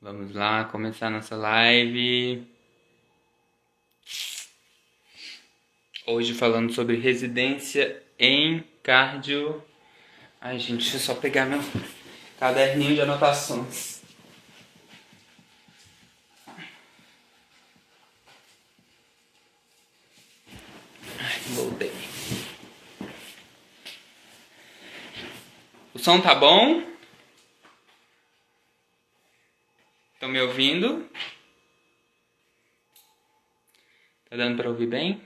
Vamos lá, começar nossa live. Hoje falando sobre residência em cardio. Ai, gente, deixa eu só pegar meu caderninho de anotações. Ai, voltei. O som tá bom? Estão me ouvindo? Tá dando pra ouvir bem?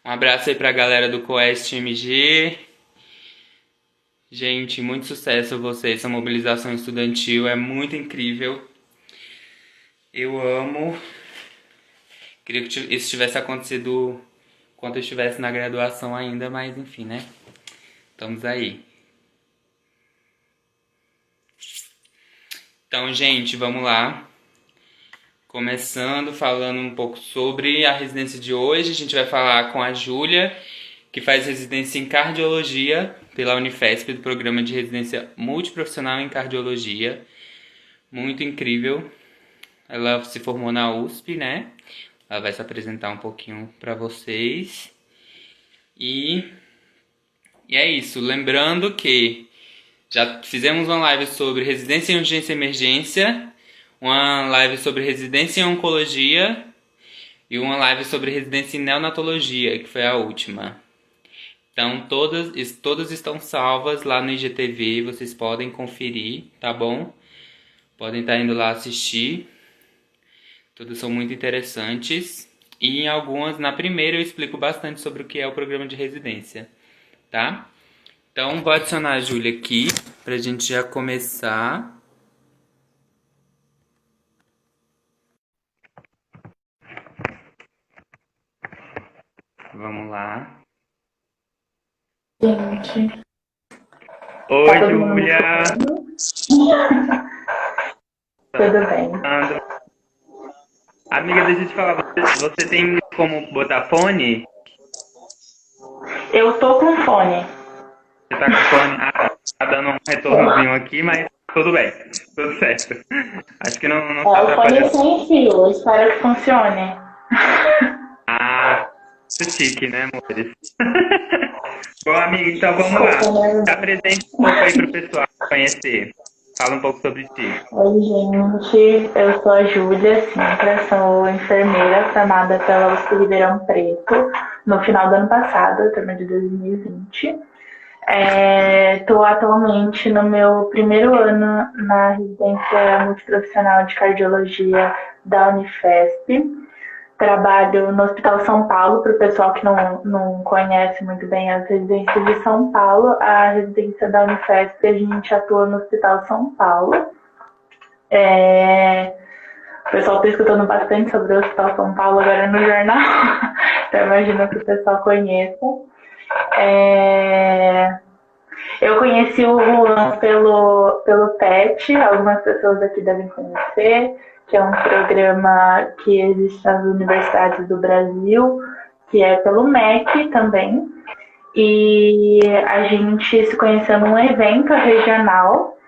Um abraço aí pra galera do Quest MG. Gente, muito sucesso a vocês. Essa mobilização estudantil é muito incrível. Eu amo. Queria que isso tivesse acontecido enquanto eu estivesse na graduação ainda, mas enfim, né? Estamos aí. Então, gente, vamos lá. Começando falando um pouco sobre a residência de hoje. A gente vai falar com a Júlia, que faz residência em cardiologia pela Unifesp, do programa de residência multiprofissional em cardiologia. Muito incrível. Ela se formou na USP, né? Ela vai se apresentar um pouquinho para vocês. E é isso. Lembrando que já fizemos uma live sobre residência em urgência e emergência, uma live sobre residência em oncologia e uma live sobre residência em neonatologia, que foi a última. Então, todas estão salvas lá no IGTV, vocês podem conferir, tá bom? Podem estar indo lá assistir. Todas são muito interessantes. E em algumas, na primeira, eu explico bastante sobre o que é o programa de residência, tá? Então, vou adicionar a Júlia aqui pra gente já começar. Vamos lá. Gente, Oi, tá todo mundo me Júlia. escutando? Tudo bem. Amiga, deixa eu te falar, você tem como botar fone? Eu tô com fone. Você tá com fone? Ah, tá dando um retornozinho aqui, mas tudo bem, tudo certo. Acho que não tá É, o fone atrapalhando. sem fio, espero que funcione. Ah, muito chique, né, amores? Bom, amiga, então vamos lá. Desculpa, Se né? apresente um pouco aí pro pessoal conhecer. Fala um pouco sobre ti. Oi, gente. Eu sou a Júlia Sintra, sou enfermeira formada pela USP Ribeirão Preto no final do ano passado, turma de 2020. Estou atualmente no meu primeiro ano na residência multiprofissional de cardiologia da Unifesp. Trabalho no Hospital São Paulo, para o pessoal que não conhece muito bem as residências de São Paulo. A residência da Unifesp, a gente atua no Hospital São Paulo. O pessoal está escutando bastante sobre o Hospital São Paulo agora no jornal, então imagino que o pessoal conheça. Eu conheci o Juan pelo PET, algumas pessoas aqui devem conhecer, que é um programa que existe nas universidades do Brasil, que é pelo MEC também. E a gente se conheceu num evento regional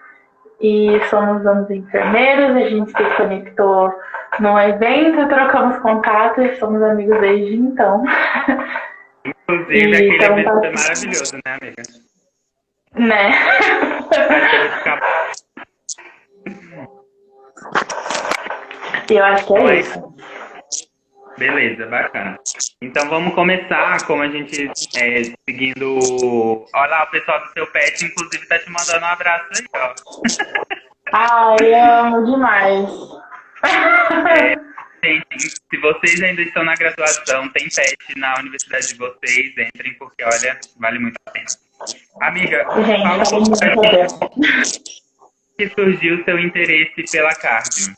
e somos anos enfermeiros, a gente se conectou num evento, trocamos contatos e somos amigos desde então. Inclusive, E aquele então evento tá, foi maravilhoso, né, amiga? né? Acho que eu vou ficar. Eu acho que é Oi? isso. Beleza, bacana. Então vamos começar, como a gente seguindo. Olha lá, o pessoal do seu pet, inclusive, tá te mandando um abraço aí, ó. Ai, amo demais. Gente, se vocês ainda estão na graduação, tem pet na universidade de vocês, entrem, porque olha, vale muito a pena. Amiga, Gente, fala um tá pouco pra muito mim bom. que surgiu o seu interesse pela cardio.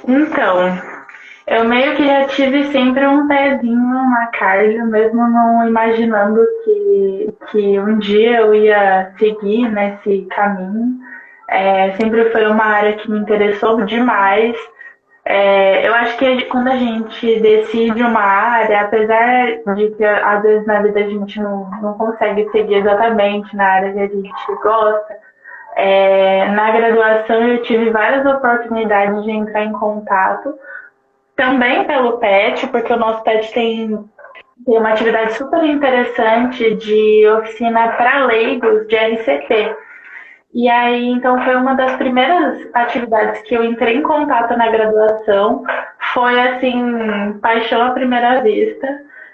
Então, eu meio que já tive sempre um pezinho na cardio, mesmo não imaginando que um dia eu ia seguir nesse caminho. Sempre foi uma área que me interessou demais. Eu acho que quando a gente decide uma área, apesar de que às vezes na vida a gente não consegue seguir exatamente na área que a gente gosta, na graduação eu tive várias oportunidades de entrar em contato, também pelo PET, porque o nosso PET tem uma atividade super interessante de oficina para leigos de RCP. E aí, então, foi uma das primeiras atividades que eu entrei em contato na graduação. Foi, assim, paixão à primeira vista.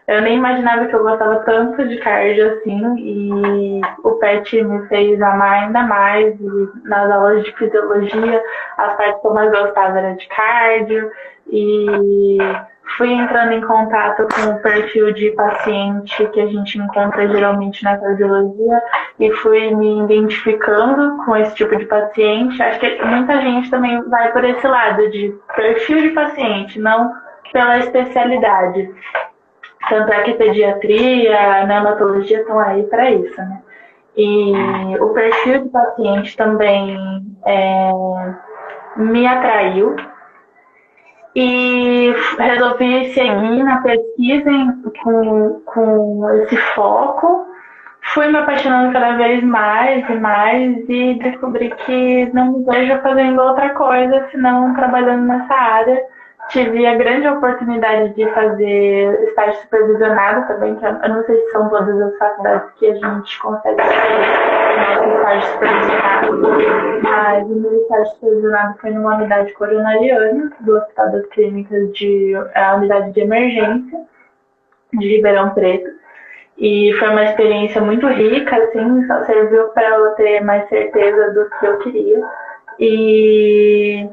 Eu nem imaginava que eu gostava tanto de cardio, assim, e o PET me fez amar ainda mais. E nas aulas de fisiologia, as partes que eu mais gostava era de cardio. E fui entrando em contato com o perfil de paciente que a gente encontra geralmente na cardiologia e fui me identificando com esse tipo de paciente. Acho que muita gente também vai por esse lado de perfil de paciente, não pela especialidade. Tanto é que pediatria, neonatologia estão aí para isso, né? E o perfil de paciente também me atraiu e resolvi seguir na pesquisa com esse foco. Fui me apaixonando cada vez mais e mais e descobri que não me vejo fazendo outra coisa senão trabalhando nessa área. Tive a grande oportunidade de fazer estágio supervisionado também, que eu não sei se são todas as faculdades que a gente consegue fazer nosso estágio supervisionado, mas o meu estágio supervisionado foi numa unidade coronariana do Hospital das Clínicas a unidade de emergência de Ribeirão Preto. E foi uma experiência muito rica, assim, só serviu para eu ter mais certeza do que eu queria. E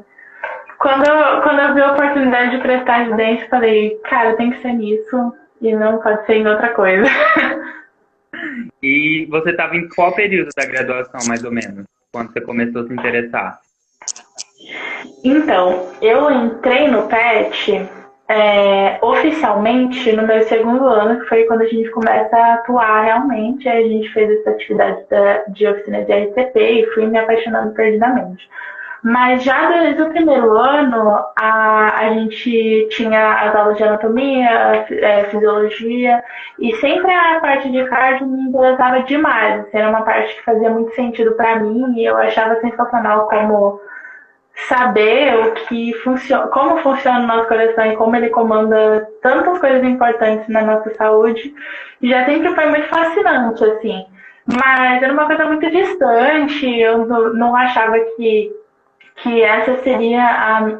quando eu vi a oportunidade de prestar residência, falei, cara, tem que ser nisso e não pode ser em outra coisa. E você estava em qual período da graduação, mais ou menos, quando você começou a se interessar? Então, eu entrei no PET oficialmente no meu segundo ano, que foi quando a gente começa a atuar realmente. Aí a gente fez essa atividade de oficina de RCP e fui me apaixonando perdidamente. Mas já desde o primeiro ano, a gente tinha as aulas de anatomia, fisiologia, e sempre a parte de cardio me interessava demais. Era uma parte que fazia muito sentido para mim e eu achava sensacional como saber como funciona o nosso coração e como ele comanda tantas coisas importantes na nossa saúde, já sempre foi muito fascinante, assim. Mas era uma coisa muito distante, eu não achava que essa seria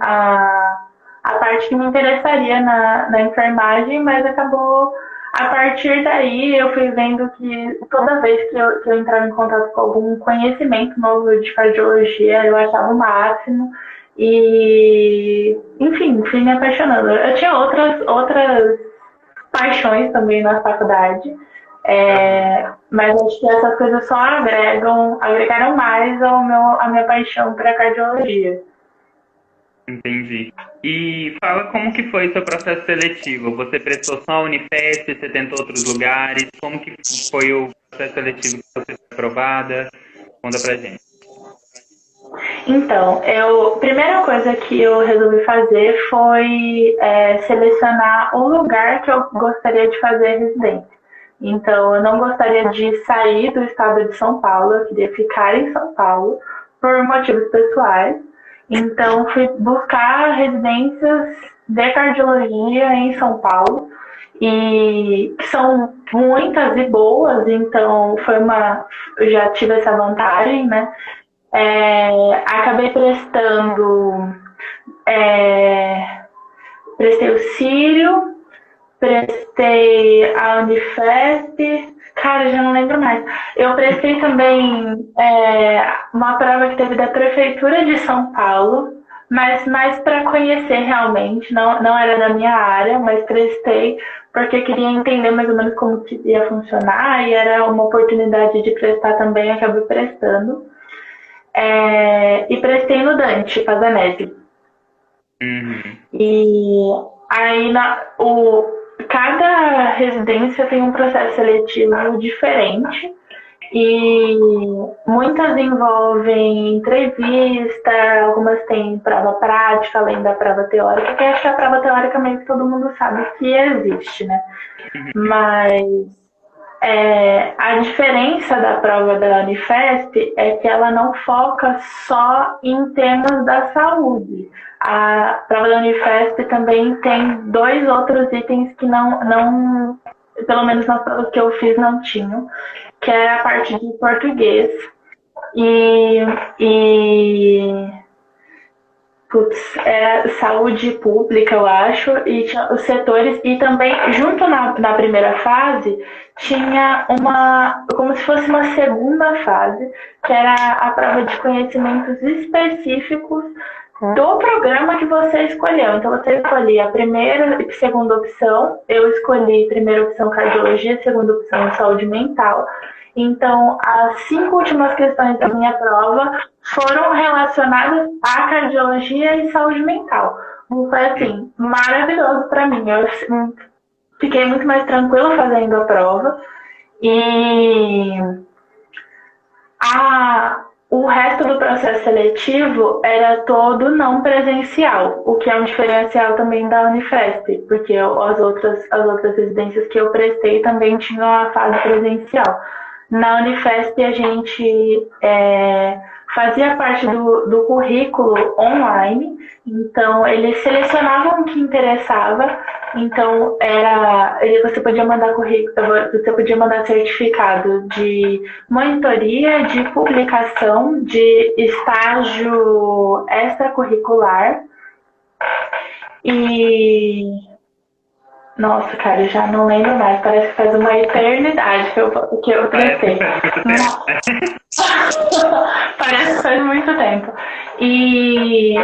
a parte que me interessaria na enfermagem, mas acabou. A partir daí, eu fui vendo que toda vez que eu entrava em contato com algum conhecimento novo de cardiologia, eu achava o máximo. E, enfim, fui me apaixonando. Eu tinha outras paixões também na faculdade, mas acho que essas coisas só agregaram mais a minha paixão para cardiologia. Entendi. E fala como que foi seu processo seletivo? Você prestou só a Unifesp, você tentou outros lugares? Como que foi o processo seletivo que você foi aprovada? Conta pra gente. Então, a primeira coisa que eu resolvi fazer foi selecionar um lugar que eu gostaria de fazer residência. Então, eu não gostaria de sair do estado de São Paulo, eu queria ficar em São Paulo por motivos pessoais. Então, fui buscar residências de cardiologia em São Paulo, e são muitas e boas, então eu já tive essa vantagem, né? Acabei prestei o Sírio, prestei a Unifesp, cara, já não lembro mais. Eu prestei também uma prova que teve da Prefeitura de São Paulo, mas mais para conhecer realmente, não era da minha área, mas prestei porque queria entender mais ou menos como que ia funcionar e era uma oportunidade de prestar também, acabei prestando. E prestei no Dante Pazanese. Uhum. E aí cada residência tem um processo seletivo diferente. E muitas envolvem entrevista, algumas têm prova prática, além da prova teórica, que acho que a prova teórica meio que todo mundo sabe que existe, né? Mas a diferença da prova da Unifesp é que ela não foca só em temas da saúde. A prova da Unifesp também tem dois outros itens que não pelo menos nas provas que eu fiz, não tinham, que era a parte de português e, e putz, era saúde pública, eu acho, e tinha os setores, e também, junto na primeira fase, tinha como se fosse uma segunda fase, que era a prova de conhecimentos específicos do programa que você escolheu. Então, você escolhia a primeira e segunda opção, eu escolhi primeira opção cardiologia, segunda opção saúde mental. Então, as 5 últimas questões da minha prova foram relacionadas à cardiologia e saúde mental. Foi assim, maravilhoso para mim. Eu fiquei muito mais tranquila fazendo a prova e o resto do processo seletivo era todo não presencial, o que é um diferencial também da Unifesp, porque as outras residências que eu prestei também tinham a fase presencial. Na Unifesp a gente fazia parte do currículo online, então eles selecionavam o que interessava, então você podia mandar currículo, você podia mandar certificado de monitoria, de publicação, de estágio extracurricular e nossa, cara, eu já não lembro mais. Parece que faz uma eternidade que eu prestei. Parece que faz muito tempo. E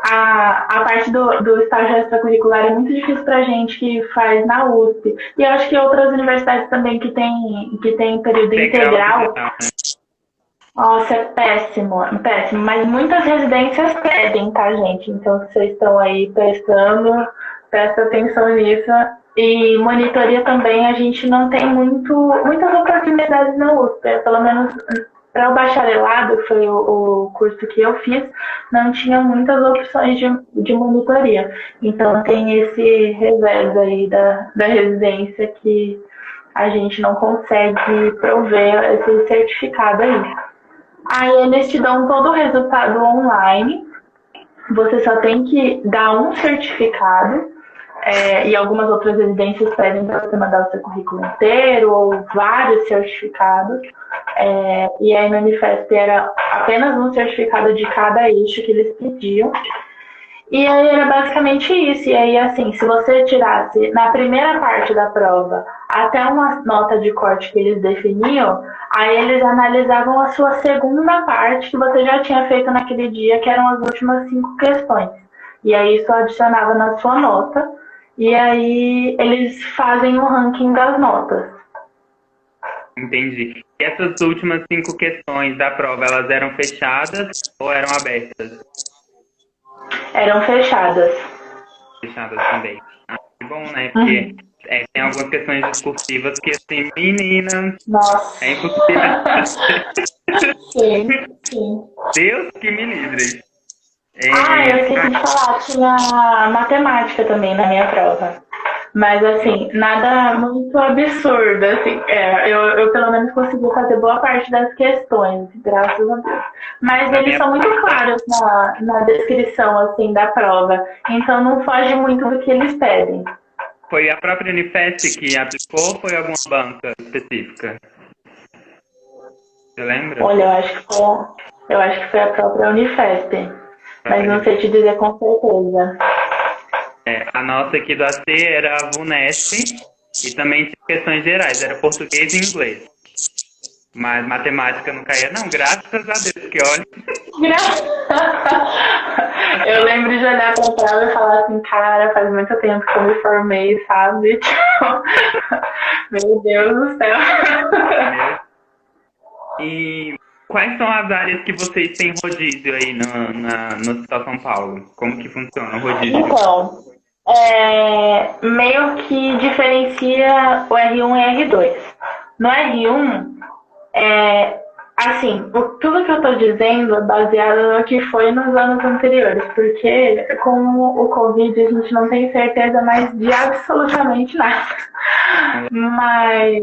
a parte do estágio extracurricular é muito difícil pra gente que faz na USP. E eu acho que outras universidades também que tem período integral. Nossa, é péssimo, péssimo. Mas muitas residências pedem, tá, gente? Então, se vocês estão aí prestando, presta atenção nisso. E monitoria também, a gente não tem muitas oportunidades na USP. Pelo menos para o bacharelado, que foi o curso que eu fiz, não tinha muitas opções de monitoria. Então, tem esse revés aí da residência que a gente não consegue prover esse certificado aí. Aí eles te dão todo o resultado online. Você só tem que dar um certificado. E algumas outras residências pedem para você mandar o seu currículo inteiro ou vários certificados. E aí no Unifesp era apenas um certificado de cada eixo que eles pediam. E aí era basicamente isso. E aí, assim, se você tirasse na primeira parte da prova até uma nota de corte que eles definiam, aí eles analisavam a sua segunda parte que você já tinha feito naquele dia, que eram as últimas 5 questões. E aí isso adicionava na sua nota. E aí eles fazem o ranking das notas. Entendi. E essas últimas 5 questões da prova, elas eram fechadas ou eram abertas? Eram fechadas. Fechadas também. Que bom, né? Porque tem algumas questões discursivas que, assim, menina, Nossa. é impossível. Sim, sim. Deus que me livre. Eu esqueci de falar, tinha matemática também na minha prova. Mas, assim, nada muito absurdo, assim. Eu pelo menos consegui fazer boa parte das questões, graças a Deus. Mas eles são muito claros na descrição, assim, da prova. Então não foge muito do que eles pedem. Foi a própria Unifesp que aplicou ou foi alguma banca específica? Você lembra? Olha, eu acho que foi a própria Unifesp. Mas não sei te dizer com certeza. A nossa aqui do AC era a VUNESP e também tinha questões gerais, era português e inglês. Mas matemática não caía, não, graças a Deus, que olha. Eu lembro de olhar pra prova e falar assim, cara, faz muito tempo que eu me formei, sabe? Meu Deus do céu. E quais são as áreas que vocês têm rodízio aí no Hospital São Paulo? Como que funciona o rodízio? Então, meio que diferencia o R1 e R2. No R1, Assim, tudo que eu estou dizendo é baseado no que foi nos anos anteriores, porque com o Covid a gente não tem certeza mais de absolutamente nada. Mas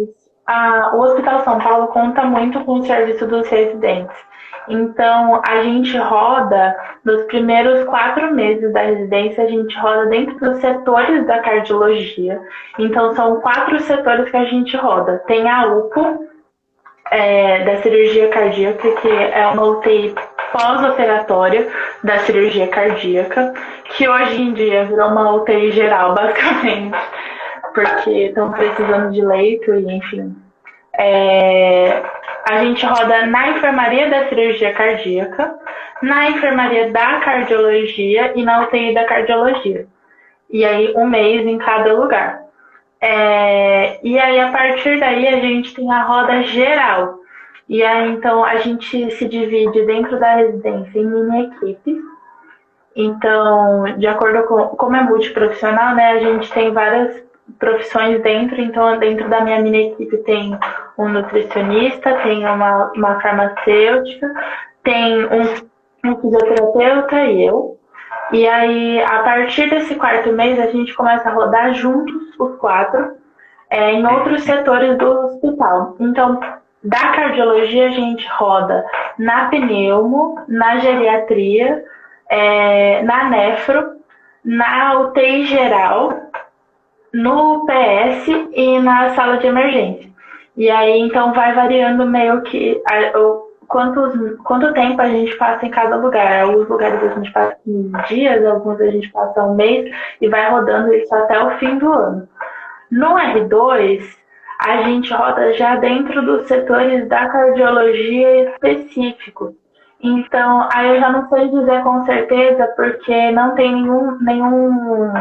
o Hospital São Paulo conta muito com o serviço dos residentes. Então, a gente roda, nos primeiros 4 meses da residência, a gente roda dentro dos setores da cardiologia. Então, são 4 setores que a gente roda. Tem a UPO, da cirurgia cardíaca, que é uma UTI pós-operatória da cirurgia cardíaca, que hoje em dia virou uma UTI geral, basicamente, porque estão precisando de leito e, enfim. A gente roda na enfermaria da cirurgia cardíaca, na enfermaria da cardiologia e na UTI da cardiologia. E aí, 1 mês em cada lugar. E aí, a partir daí, a gente tem a roda geral. E aí, então, a gente se divide dentro da residência em mini-equipes. Então, de acordo com como é multiprofissional, né, a gente tem várias profissões dentro. Então, dentro da minha mini-equipe tem um nutricionista, tem uma farmacêutica, tem um fisioterapeuta e eu. E aí, a partir desse 4º mês, a gente começa a rodar juntos, os 4, em outros setores do hospital. Então, da cardiologia, a gente roda na pneumo, na geriatria, na nefro, na UTI geral, no PS e na sala de emergência. E aí, então, vai variando meio que quanto tempo a gente passa em cada lugar. Alguns lugares a gente passa 15 dias, alguns a gente passa 1 mês, e vai rodando isso até o fim do ano. No R2, a gente roda já dentro dos setores da cardiologia específicos. Então, aí eu já não sei dizer com certeza, porque não tem nenhum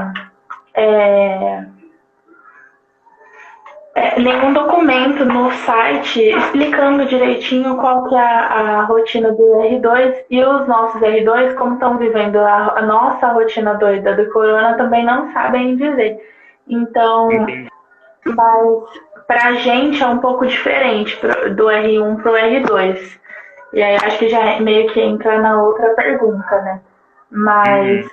documento no site explicando direitinho qual que é a rotina do R2, e os nossos R2, como estão vivendo a nossa rotina doida do corona, também não sabem dizer. Então, mas pra gente é um pouco diferente do R1 pro R2. E aí acho que já meio que entra na outra pergunta, né? Mas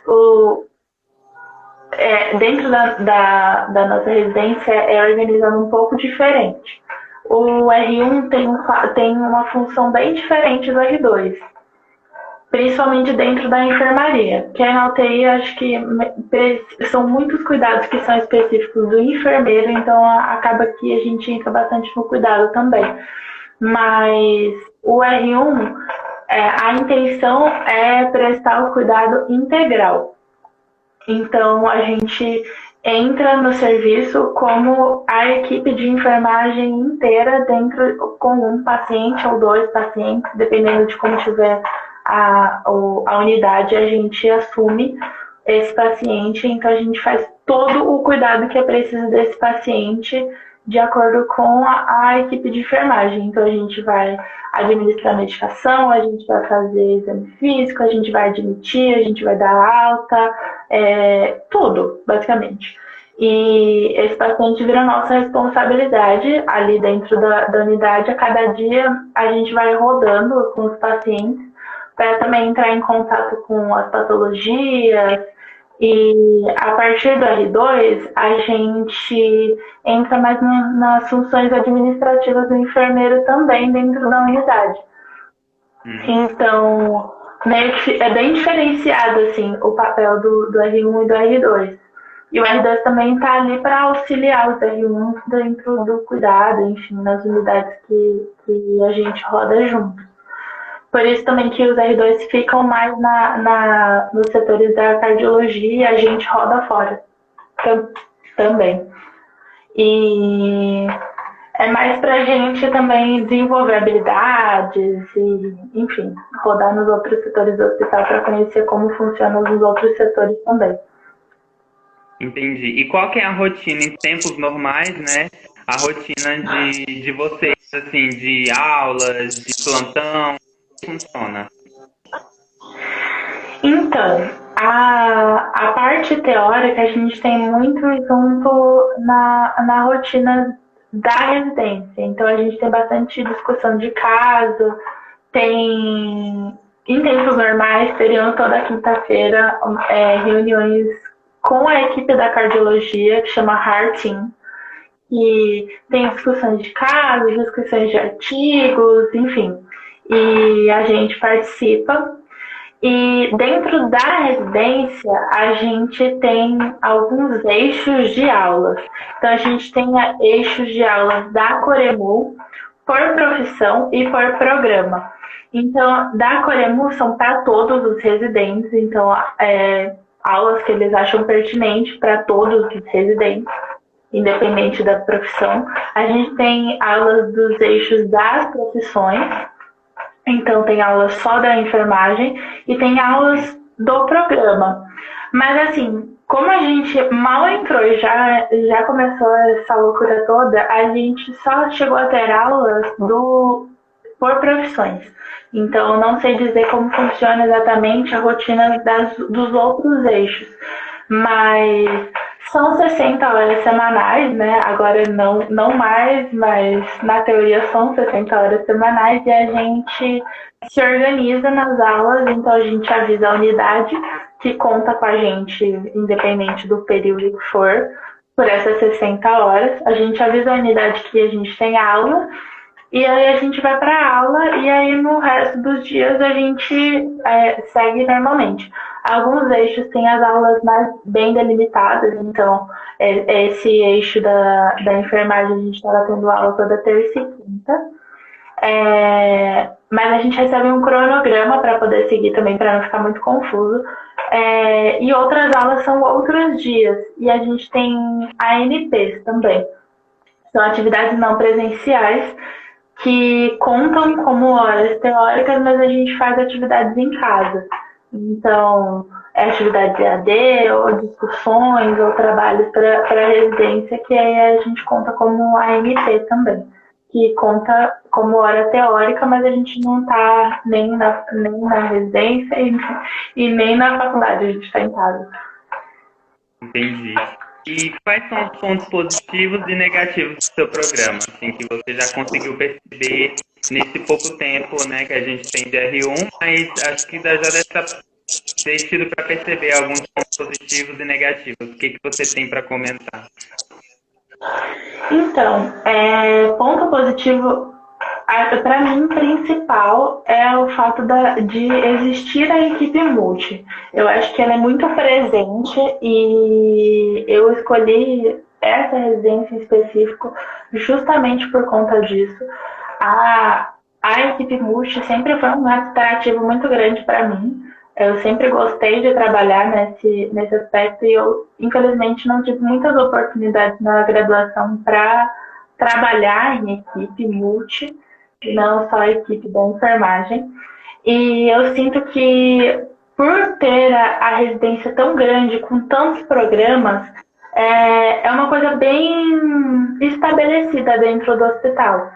dentro da nossa residência é organizado um pouco diferente. O R1 tem uma função bem diferente do R2, principalmente dentro da enfermaria, que na UTI acho que são muitos cuidados que são específicos do enfermeiro, então acaba que a gente entra bastante no cuidado também. Mas o R1, a intenção é prestar o cuidado integral. Então, a gente entra no serviço como a equipe de enfermagem inteira dentro, com um paciente ou 2 pacientes, dependendo de como tiver a unidade, a gente assume esse paciente. Então, a gente faz todo o cuidado que é preciso desse paciente de acordo com a equipe de enfermagem. Então, a gente vai administrar medicação, a gente vai fazer exame físico, a gente vai admitir, a gente vai dar alta, tudo, basicamente. E esse paciente vira nossa responsabilidade ali dentro da unidade. A cada dia a gente vai rodando com os pacientes para também entrar em contato com as patologias. E a partir do R2, a gente entra mais nas funções administrativas do enfermeiro também dentro da unidade. Então, meio que é bem diferenciado assim, o papel do R1 e do R2. E o R2 também está ali para auxiliar os R1 dentro do cuidado, enfim, nas unidades que a gente roda junto. Por isso também que os R2 ficam mais nos setores da cardiologia e a gente roda fora também. E é mais pra gente também desenvolver habilidades e, enfim, rodar nos outros setores do hospital para conhecer como funcionam os outros setores também. Entendi. E qual que é a rotina em tempos normais, né? A rotina de vocês, assim, de aulas, de plantão, como funciona? Então, a parte teórica a gente tem muito junto na rotina da residência. Então, a gente tem bastante discussão de caso, tem, em tempos normais, teriam toda quinta-feira reuniões com a equipe da cardiologia, que chama Heart Team, e tem discussões de casos, discussões de artigos, enfim. E a gente participa. E dentro da residência, a gente tem alguns eixos de aulas. Então, a gente tem eixos de aulas da Coremu por profissão e por programa. Então, da Coremu são para todos os residentes, então, aulas que eles acham pertinentes para todos os residentes, independente da profissão. A gente tem aulas dos eixos das profissões, então tem aulas só da enfermagem e tem aulas do programa. Mas assim, como a gente mal entrou e já começou essa loucura toda, a gente só chegou a ter aulas por profissões. Então eu não sei dizer como funciona exatamente a rotina dos outros eixos. Mas são 60 horas semanais, né? Agora não mais, mas na teoria são 60 horas semanais e a gente se organiza nas aulas, então a gente avisa a unidade que conta com a gente, independente do período que for, por essas 60 horas. A gente avisa a unidade que a gente tem aula e aí a gente vai para a aula e aí no resto dos dias a gente segue normalmente. Alguns eixos têm as aulas mais bem delimitadas, então esse eixo da enfermagem a gente estava tendo aula toda terça e quinta. Mas a gente recebe um cronograma para poder seguir também, para não ficar muito confuso. E outras aulas são outros dias. E a gente tem ANPs também. São atividades não presenciais que contam como horas teóricas, mas a gente faz atividades em casa. Então, atividades EAD, ou discussões, ou trabalhos para residência, que aí a gente conta como ANP também, que conta como hora teórica, mas a gente não está nem na residência e nem na faculdade, a gente está em casa. Entendi. E quais são os pontos positivos e negativos do seu programa, assim, que você já conseguiu perceber nesse pouco tempo, né, que a gente tem de R1, mas acho que já deve ter tido para perceber alguns pontos positivos e negativos. O que você tem para comentar? Então, ponto positivo, para mim, principal é o fato de existir a equipe multi. Eu acho que ela é muito presente e eu escolhi essa residência em específico justamente por conta disso. A equipe multi sempre foi um atrativo muito grande para mim. Eu sempre gostei de trabalhar nesse aspecto e eu, infelizmente, não tive muitas oportunidades na graduação para trabalhar em equipe multi, não só a equipe da enfermagem. E eu sinto que, por ter a residência tão grande, com tantos programas, é uma coisa bem estabelecida dentro do hospital.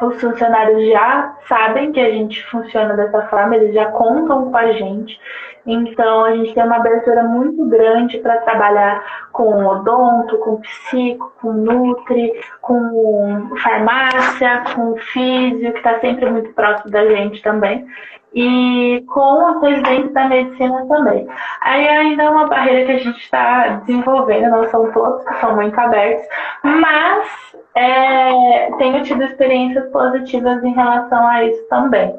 Os funcionários já sabem que a gente funciona dessa forma, eles já contam com a gente. Então, a gente tem uma abertura muito grande para trabalhar com odonto, com psico, com nutri, com farmácia, com físio, que está sempre muito próximo da gente também. E com os residentes da medicina também. Aí ainda é uma barreira que a gente está desenvolvendo, não são todos que são muito abertos, mas tenho tido experiências positivas em relação a isso também.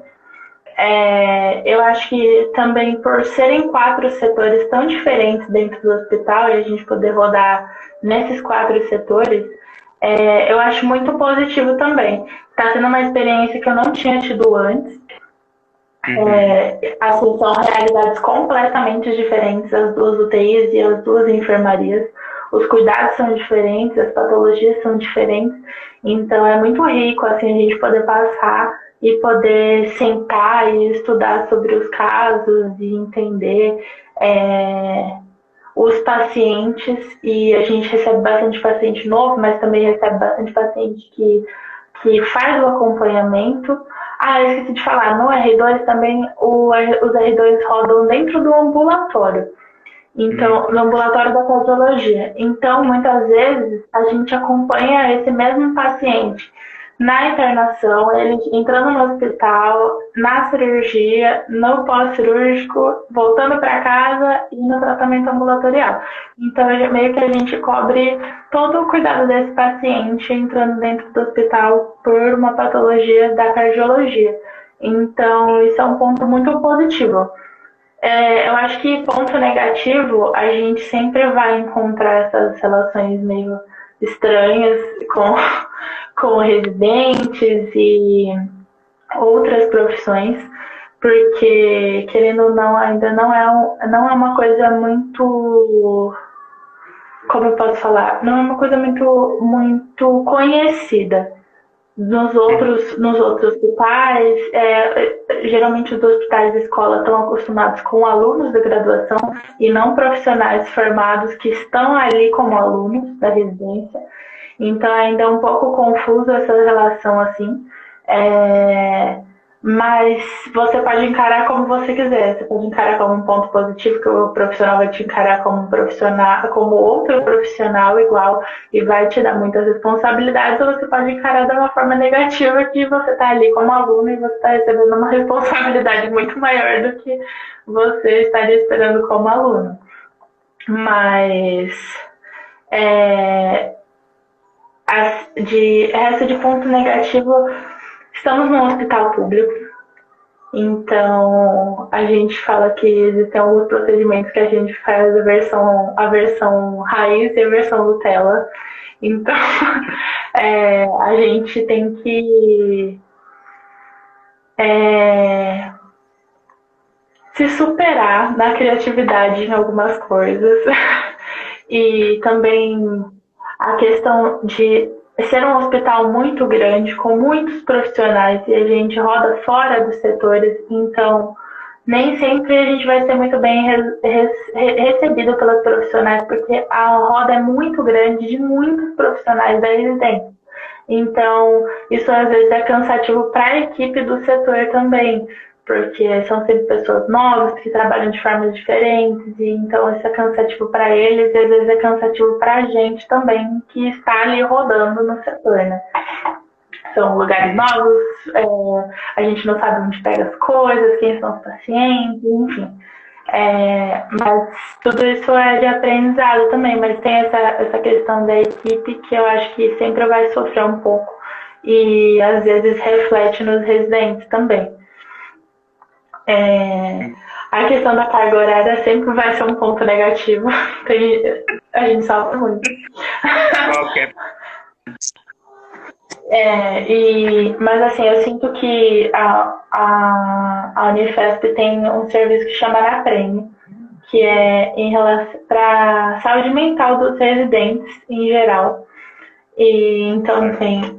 Eu acho que também por serem 4 setores tão diferentes dentro do hospital e a gente poder rodar nesses 4 setores, eu acho muito positivo também. Está sendo uma experiência que eu não tinha tido antes. Assim, são realidades completamente diferentes, as 2 UTIs e as 2 enfermarias. Os cuidados são diferentes, as patologias são diferentes. Então é muito rico assim, a gente poder passar e poder sentar e estudar sobre os casos e entender os pacientes. E a gente recebe bastante paciente novo, mas também recebe bastante paciente que faz o acompanhamento. Eu esqueci de falar, no R2 também os R2 rodam dentro do ambulatório. Então, no ambulatório da cardiologia. Então, muitas vezes, a gente acompanha esse mesmo paciente na internação, ele entrando no hospital, na cirurgia, no pós-cirúrgico, voltando para casa e no tratamento ambulatorial. Então, meio que a gente cobre todo o cuidado desse paciente entrando dentro do hospital por uma patologia da cardiologia. Então, isso é um ponto muito positivo. Eu acho que ponto negativo, a gente sempre vai encontrar essas relações meio estranhas com, com residentes e outras profissões, porque, querendo ou não, ainda não é uma coisa muito, como eu posso falar, não é uma coisa muito conhecida. Nos outros hospitais, geralmente os hospitais de escola estão acostumados com alunos da graduação e não profissionais formados que estão ali como alunos da residência. Então ainda é um pouco confuso essa relação assim. Mas você pode encarar como você quiser. Você pode encarar como um ponto positivo, que o profissional vai te encarar como um profissional, como outro profissional igual e vai te dar muitas responsabilidades, ou você pode encarar de uma forma negativa, que você está ali como aluno e você está recebendo uma responsabilidade muito maior do que você estaria esperando como aluno. Mas resto de ponto negativo, estamos num hospital público, então a gente fala que existem alguns procedimentos que a gente faz a versão raiz e a versão Nutella. Então a gente tem que se superar na criatividade em algumas coisas. E também a questão de ser um hospital muito grande, com muitos profissionais, e a gente roda fora dos setores, então nem sempre a gente vai ser muito bem recebido pelos profissionais, porque a roda é muito grande de muitos profissionais da residência. Então, isso às vezes é cansativo para a equipe do setor também, porque são sempre pessoas novas que trabalham de formas diferentes, e então isso é cansativo para eles e às vezes é cansativo para a gente também, que está ali rodando no setor, né? São lugares novos, a gente não sabe onde pega as coisas, quem são os pacientes, enfim. Mas tudo isso é de aprendizado também, mas tem essa questão da equipe que eu acho que sempre vai sofrer um pouco e às vezes reflete nos residentes também. A questão da carga horária sempre vai ser um ponto negativo. A gente sofre muito. Qualquer. Mas assim, eu sinto que a Unifesp tem um serviço que chama Anaprene, que é em relação para saúde mental dos residentes em geral. E então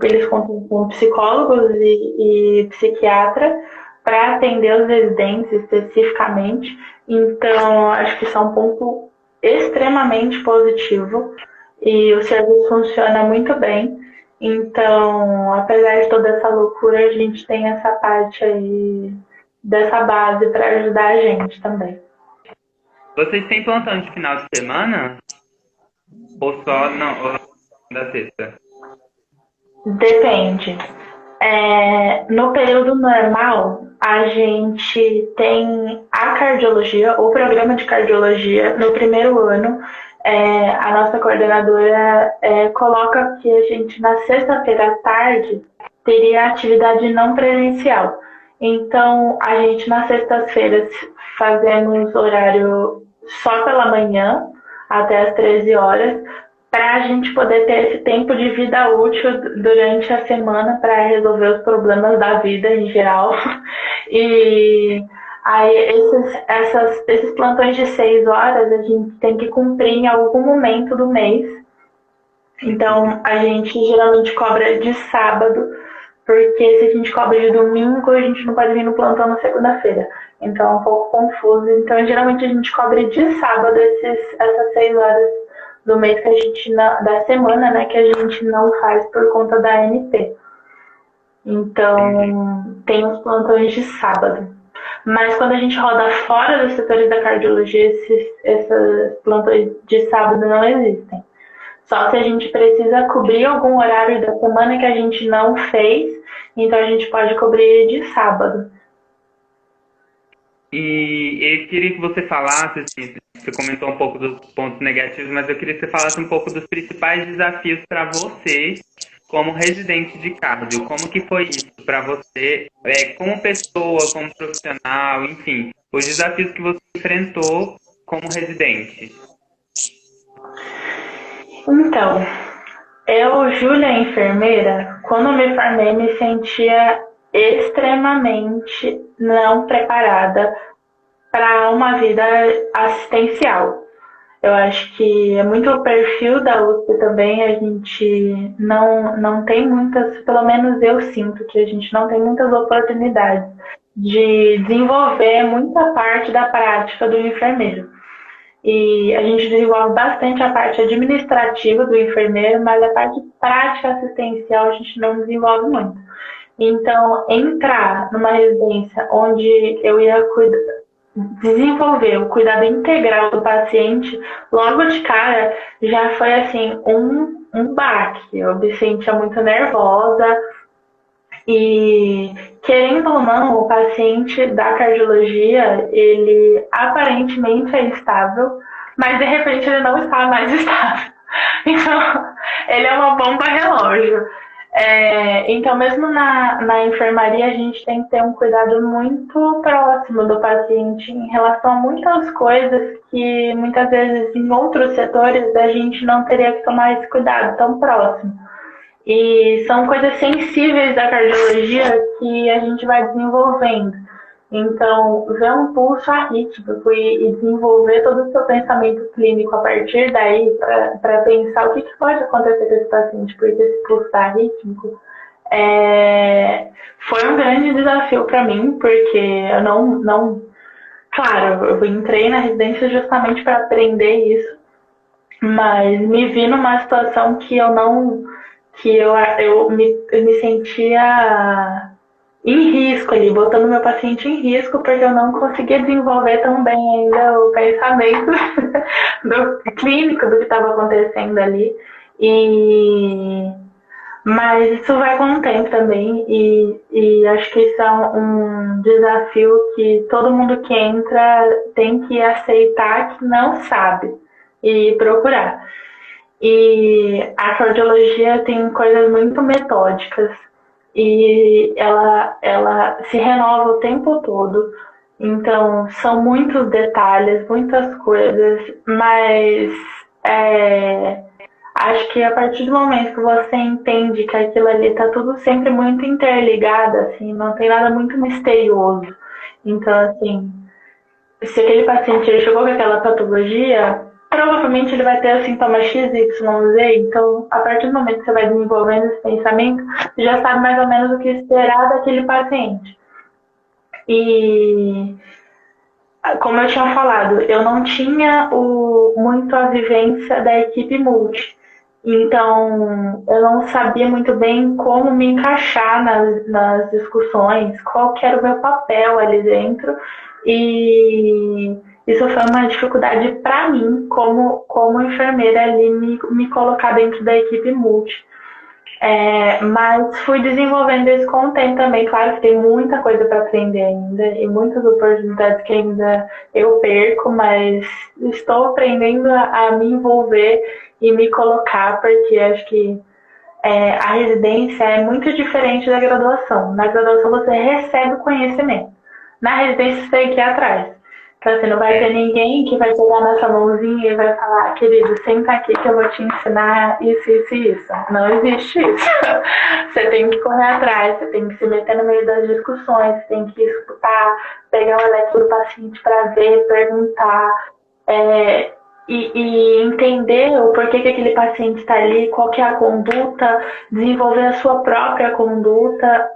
eles contam com psicólogos e psiquiatra para atender os residentes especificamente. Então, acho que isso é um ponto extremamente positivo e o serviço funciona muito bem. Então, apesar de toda essa loucura, a gente tem essa parte aí dessa base para ajudar a gente também. Vocês têm plantão de final de semana? Ou só ou da sexta? Depende. No período normal, a gente tem a cardiologia, o programa de cardiologia, no primeiro ano. A nossa coordenadora coloca que a gente, na sexta-feira à tarde, teria atividade não presencial. Então, a gente, nas sextas-feiras, fazemos horário só pela manhã, até as 13 horas, para a gente poder ter esse tempo de vida útil durante a semana para resolver os problemas da vida em geral. E aí esses plantões de 6 horas a gente tem que cumprir em algum momento do mês. Então a gente geralmente cobra de sábado, porque se a gente cobra de domingo, a gente não pode vir no plantão na segunda-feira. Então é um pouco confuso. Então geralmente a gente cobra de sábado essas 6 horas do mês que a gente da semana, né, que a gente não faz por conta da ANP. Então, tem os plantões de sábado. Mas quando a gente roda fora dos setores da cardiologia, esses plantões de sábado não existem. Só se a gente precisa cobrir algum horário da semana que a gente não fez, então a gente pode cobrir de sábado. E eu queria que você falasse, assim, você comentou um pouco dos pontos negativos, mas eu queria que você falasse um pouco dos principais desafios para você como residente de cardio. Como que foi isso para você, como pessoa, como profissional, enfim, os desafios que você enfrentou como residente? Então, eu, Júlia, enfermeira, quando me formei, me sentia extremamente não preparada para uma vida assistencial. Eu acho que é muito o perfil da USP também, a gente não tem muitas, pelo menos eu sinto que a gente não tem muitas oportunidades de desenvolver muita parte da prática do enfermeiro. E a gente desenvolve bastante a parte administrativa do enfermeiro, mas a parte prática assistencial a gente não desenvolve muito. Então, entrar numa residência onde eu ia desenvolver o cuidado integral do paciente, logo de cara, já foi assim, um baque. Eu me sentia muito nervosa e, querendo ou não, o paciente da cardiologia, ele aparentemente é estável, mas de repente ele não está mais estável. Então, ele é uma bomba relógio. Então, mesmo na enfermaria, a gente tem que ter um cuidado muito próximo do paciente em relação a muitas coisas que muitas vezes em outros setores a gente não teria que tomar esse cuidado tão próximo. E são coisas sensíveis da cardiologia que a gente vai desenvolvendo. Então, ver um pulso arrítmico e desenvolver todo o seu pensamento clínico a partir daí, para pensar o que pode acontecer com esse paciente, porque esse pulso está arrítmico, foi um grande desafio para mim, porque eu não. Claro, eu entrei na residência justamente para aprender isso, mas me vi numa situação que eu não. Que eu me sentia em risco ali, botando meu paciente em risco, porque eu não conseguia desenvolver tão bem ainda o pensamento do clínico do que estava acontecendo ali. E mas isso vai com o tempo também, e acho que isso é um desafio que todo mundo que entra tem que aceitar que não sabe e procurar. E a cardiologia tem coisas muito metódicas e ela se renova o tempo todo. Então, são muitos detalhes, muitas coisas, mas acho que a partir do momento que você entende que aquilo ali está tudo sempre muito interligado, assim, não tem nada muito misterioso. Então, assim, se aquele paciente ele chegou com aquela patologia, provavelmente ele vai ter o sintoma X, Y, Z. Então, a partir do momento que você vai desenvolvendo esse pensamento, você já sabe mais ou menos o que esperar daquele paciente. E, como eu tinha falado, eu não tinha muito a vivência da equipe multi. Então, eu não sabia muito bem como me encaixar nas discussões, qual que era o meu papel ali dentro. E isso foi uma dificuldade para mim, como enfermeira, ali me colocar dentro da equipe multi. Mas fui desenvolvendo isso com o tempo também. Claro que tem muita coisa para aprender ainda e muitas oportunidades que ainda eu perco, mas estou aprendendo a me envolver e me colocar, porque acho que a residência é muito diferente da graduação. Na graduação você recebe o conhecimento. Na residência você tem que ir atrás. Então, você não vai ter ninguém que vai pegar na sua mãozinha e vai falar, querido, senta aqui que eu vou te ensinar isso, isso e isso. Não existe isso. Você tem que correr atrás, você tem que se meter no meio das discussões, você tem que escutar, pegar o eletro do paciente para ver, perguntar, e entender o porquê que aquele paciente está ali, qual que é a conduta, desenvolver a sua própria conduta.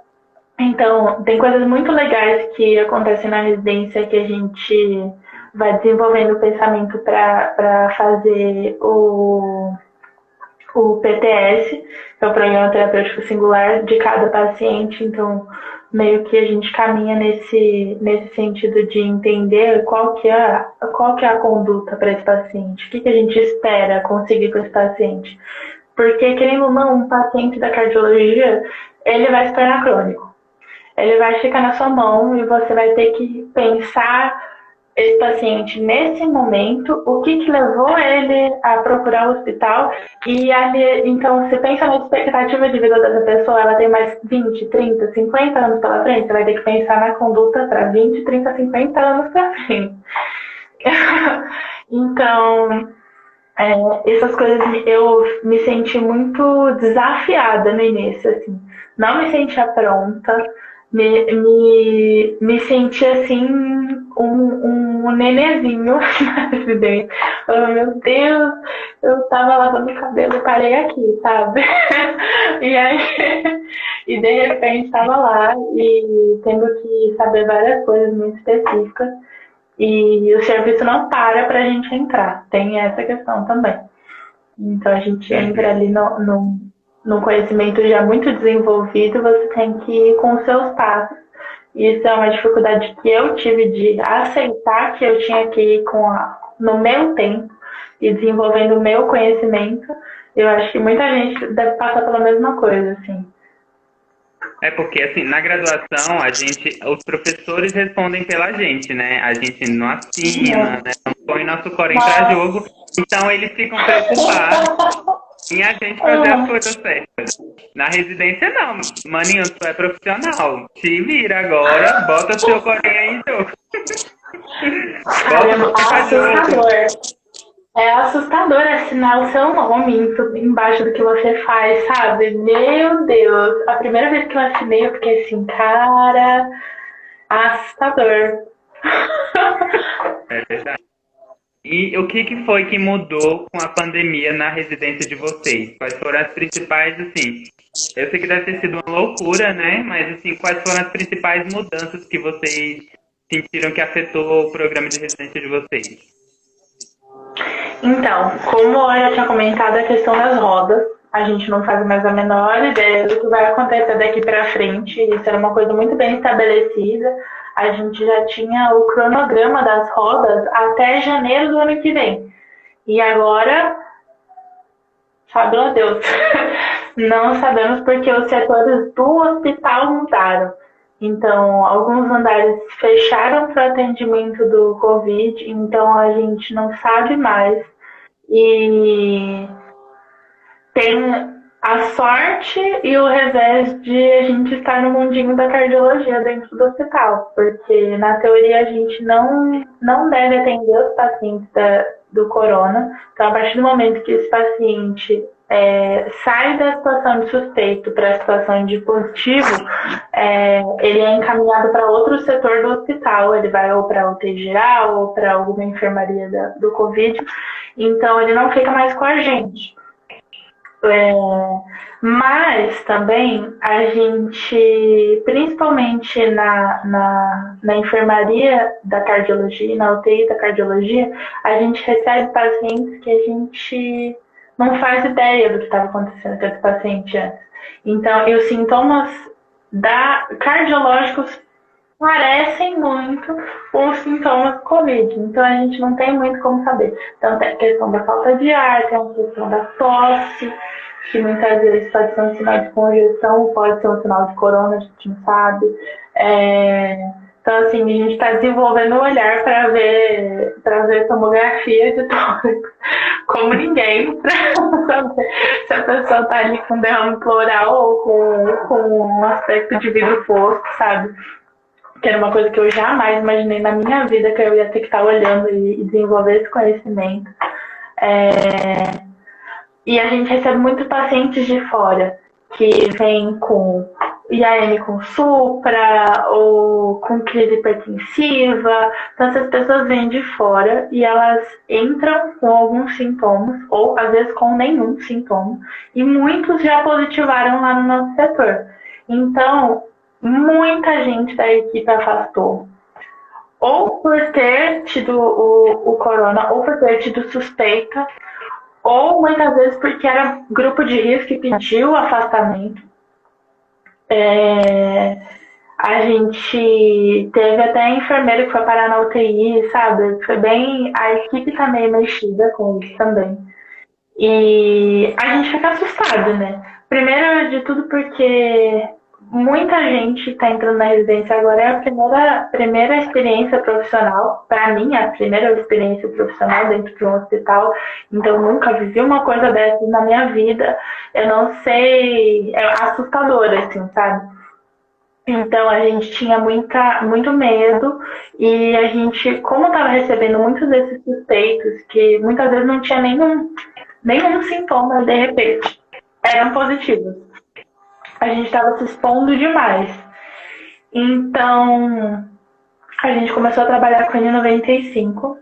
Então, tem coisas muito legais que acontecem na residência que a gente vai desenvolvendo o pensamento para fazer o PTS, que é o Programa Terapêutico Singular, de cada paciente. Então, meio que a gente caminha nesse sentido de entender qual que é a conduta para esse paciente, o que a gente espera conseguir com esse paciente. Porque, querendo ou não, um paciente da cardiologia, ele vai se tornar crônico. Ele vai ficar na sua mão e você vai ter que pensar esse paciente nesse momento, o que levou ele a procurar o hospital. E ali, então, você pensa na expectativa de vida dessa pessoa, ela tem mais 20, 30, 50 anos pela frente, você vai ter que pensar na conduta para 20, 30, 50 anos para frente. Então, essas coisas eu me senti muito desafiada no início, assim. Não me sentia pronta, me senti assim, um nenezinho na residência. Oh, meu Deus, eu tava lavando o cabelo e parei aqui, sabe? E aí, e de repente tava lá e tendo que saber várias coisas muito específicas. E o serviço não para pra gente entrar. Tem essa questão também. Então a gente entra ali no conhecimento já muito desenvolvido, você tem que ir com os seus passos. Isso é uma dificuldade que eu tive de aceitar que eu tinha que ir no meu tempo e desenvolvendo o meu conhecimento. Eu acho que muita gente deve passar pela mesma coisa, assim. É porque, assim, na graduação, os professores respondem pela gente, né? A gente não assina, né? Não põe nosso corém pra jogo. Então, eles ficam preocupados em a gente fazer as coisas certas. Na residência, não. Maninho, tu é profissional. Te vira agora, bota seu corém aí em jogo. É assustador assinar o seu nome embaixo do que você faz, sabe? Meu Deus. A primeira vez que eu assinei, eu fiquei assim, cara, assustador. É verdade. E o que foi que mudou com a pandemia na residência de vocês? Quais foram as principais, assim? Eu sei que deve ter sido uma loucura, né? Mas, assim, quais foram as principais mudanças que vocês sentiram que afetou o programa de residência de vocês? Então, como eu já tinha comentado, a questão das rodas, a gente não faz mais a menor ideia do que vai acontecer daqui para frente. Isso era uma coisa muito bem estabelecida. A gente já tinha o cronograma das rodas até janeiro do ano que vem. E agora, sabe lá Deus, não sabemos porque os setores do hospital mudaram. Então, alguns andares fecharam para o atendimento do Covid, então a gente não sabe mais. E tem a sorte e o revés de a gente estar no mundinho da cardiologia dentro do hospital, porque na teoria a gente não deve atender os pacientes do corona. Então, a partir do momento que esse paciente sai da situação de suspeito para a situação de positivo, ele é encaminhado para outro setor do hospital, ele vai ou para a UTI geral ou para alguma enfermaria do Covid, então ele não fica mais com a gente. Mas também a gente, principalmente na enfermaria da cardiologia, na UTI da cardiologia, a gente recebe pacientes que a gente não faz ideia do que estava acontecendo com esse paciente antes. Então, e os sintomas cardiológicos parecem muito com os sintomas Covid. Então, a gente não tem muito como saber. Então, tem a questão da falta de ar, tem a questão da tosse, que muitas vezes pode ser um sinal de congestão, pode ser um sinal de corona, a gente não sabe. Então, assim, a gente está desenvolvendo um olhar para ver tomografia de tórax como ninguém, para saber se a pessoa está ali com derrame pleural ou com um aspecto de vidro fosco, sabe? Que era uma coisa que eu jamais imaginei na minha vida que eu ia ter que estar olhando e desenvolver esse conhecimento. E a gente recebe muitos pacientes de fora que vêm com IAM com supra ou com crise hipertensiva. Então, essas pessoas vêm de fora e elas entram com alguns sintomas ou, às vezes, com nenhum sintoma. E muitos já positivaram lá no nosso setor. Então, muita gente da equipe afastou. Ou por ter tido o corona, ou por ter tido suspeita, ou muitas vezes porque era grupo de risco e pediu afastamento. A gente teve até enfermeiro que foi parar na UTI, sabe? Foi bem. A equipe tá meio mexida com isso também. E a gente fica assustado, né? Primeiro de tudo porque muita gente está entrando na residência agora, é a primeira experiência profissional, para mim, a primeira experiência profissional dentro de um hospital, então eu nunca vivi uma coisa dessas na minha vida, eu não sei, é assustador, assim, sabe? Então a gente tinha muito medo e a gente, como estava recebendo muitos desses suspeitos, que muitas vezes não tinha nenhum sintoma de repente, eram positivos. A gente estava se expondo demais. Então, a gente começou a trabalhar com N95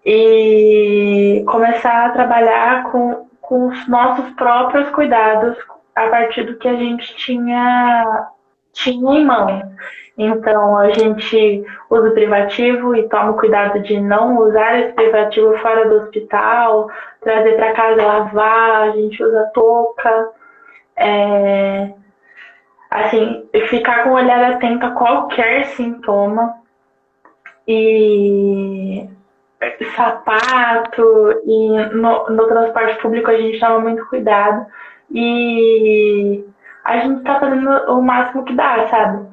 e começar a trabalhar com os nossos próprios cuidados a partir do que a gente tinha em mãos. Então, a gente usa o privativo e toma cuidado de não usar esse privativo fora do hospital, trazer para casa lavar, a gente usa touca, assim, ficar com o olhar atento a qualquer sintoma e sapato e no transporte público a gente toma muito cuidado e a gente tá fazendo o máximo que dá, sabe?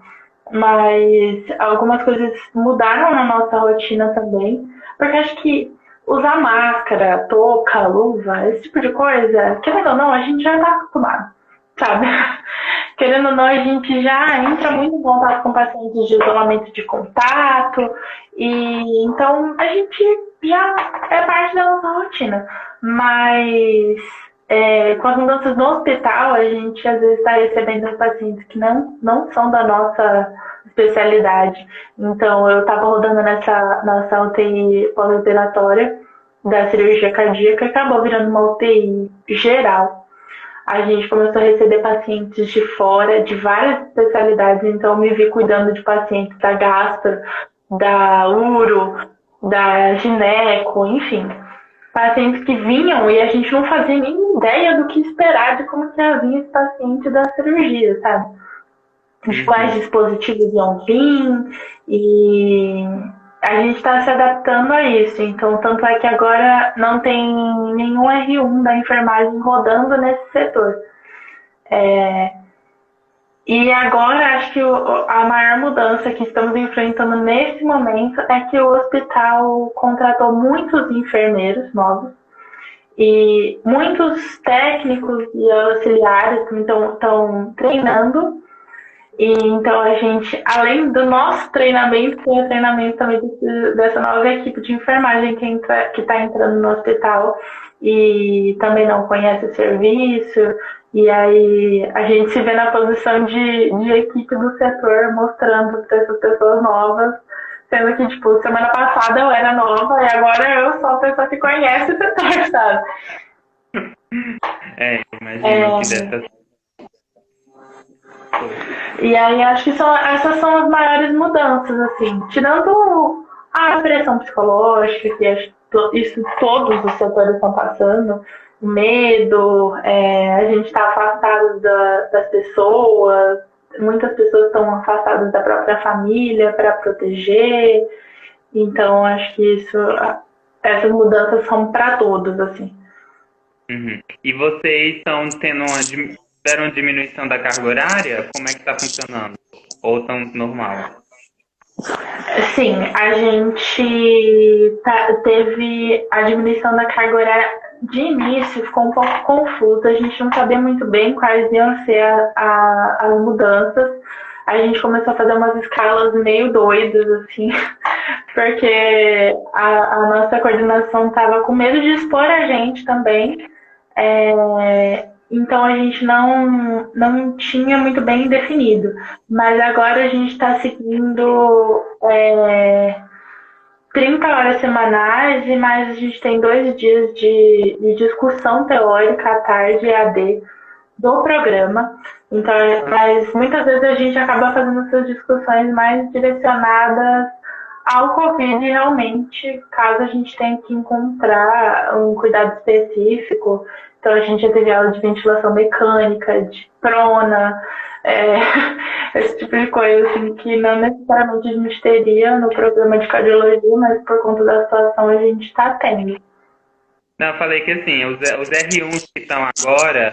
Mas algumas coisas mudaram na nossa rotina também, porque acho que usar máscara, touca, luva, esse tipo de coisa, querendo ou não, a gente já tá acostumado, sabe? Querendo ou não, a gente já entra muito em contato com pacientes de isolamento de contato, e então a gente já é parte da nossa rotina. Mas com as mudanças no hospital, a gente às vezes está recebendo pacientes que não são da nossa especialidade. Então, eu estava rodando nessa UTI pós-operatória da cirurgia cardíaca, acabou virando uma UTI geral. A gente começou a receber pacientes de fora, de várias especialidades, então eu me vi cuidando de pacientes da gastro, da uro, da gineco, enfim. Pacientes que vinham e a gente não fazia nem ideia do que esperar de como que ia vir esse paciente da cirurgia, sabe? Os quais dispositivos iam vir e a gente está se adaptando a isso. Então, tanto é que agora não tem nenhum R1 da enfermagem rodando nesse setor. E agora, acho que a maior mudança que estamos enfrentando nesse momento é que o hospital contratou muitos enfermeiros novos e muitos técnicos e auxiliares que estão treinando. E então a gente, além do nosso treinamento, tem o treinamento também dessa nova equipe de enfermagem que está entrando no hospital e também não conhece o serviço. E aí a gente se vê na posição de equipe do setor mostrando para essas pessoas novas, sendo que, tipo, semana passada eu era nova e agora eu sou a pessoa que conhece o setor, sabe? Imagino que dessa. E aí acho que essas são as maiores mudanças, assim, tirando a pressão psicológica, que isso todos os setores estão passando, o medo, a gente está afastado das pessoas, muitas pessoas estão afastadas da própria família para proteger, então acho que essas mudanças são para todos, assim. Uhum. E vocês estão tiveram diminuição da carga horária? Como é que está funcionando? Ou estão normal? Sim, a gente teve a diminuição da carga horária de início, ficou um pouco confuso, a gente não sabia muito bem quais iam ser as mudanças. A gente começou a fazer umas escalas meio doidas, assim, porque a nossa coordenação estava com medo de expor a gente também. Então a gente não tinha muito bem definido. Mas agora a gente está seguindo 30 horas semanais e mais a gente tem 2 dias de discussão teórica à tarde EAD do programa. Então, mas muitas vezes a gente acaba fazendo essas discussões mais direcionadas ao Covid, realmente, caso a gente tenha que encontrar um cuidado específico, então a gente já teve aula de ventilação mecânica, de prona, é, esse tipo de coisa, assim, que não necessariamente a gente teria no programa de cardiologia, mas por conta da situação a gente está tendo. Não, eu falei que assim, os R1s que estão agora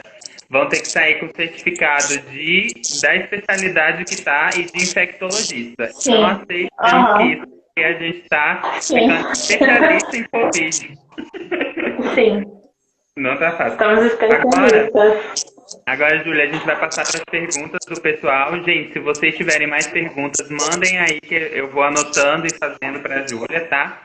vão ter que sair com certificado da especialidade que tá e de infectologista. Não Sim, aceito menos que aham, isso, porque a gente está sim, ficando especialista em Covid. sim, Não tá fácil. estamos Agora, especialistas. agora, Júlia, a gente vai passar para as perguntas do pessoal. Gente, se vocês tiverem mais perguntas, mandem aí que eu vou anotando e fazendo para a Júlia, tá?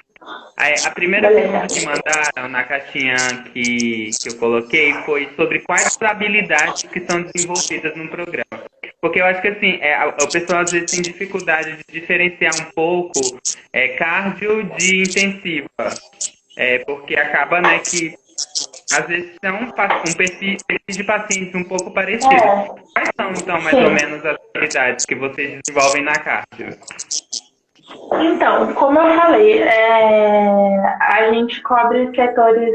Aí, a primeira Beleza. pergunta que mandaram na caixinha que eu coloquei foi sobre quais habilidades que são desenvolvidas no programa. Porque eu acho que assim, o pessoal às vezes tem dificuldade de diferenciar um pouco cardio de intensiva. Porque acaba, né, que às vezes são um perfil de pacientes um pouco parecidos. É, Quais são, então, mais ou sim. menos as habilidades que vocês desenvolvem na cardio? Então, como eu falei, a gente cobre setores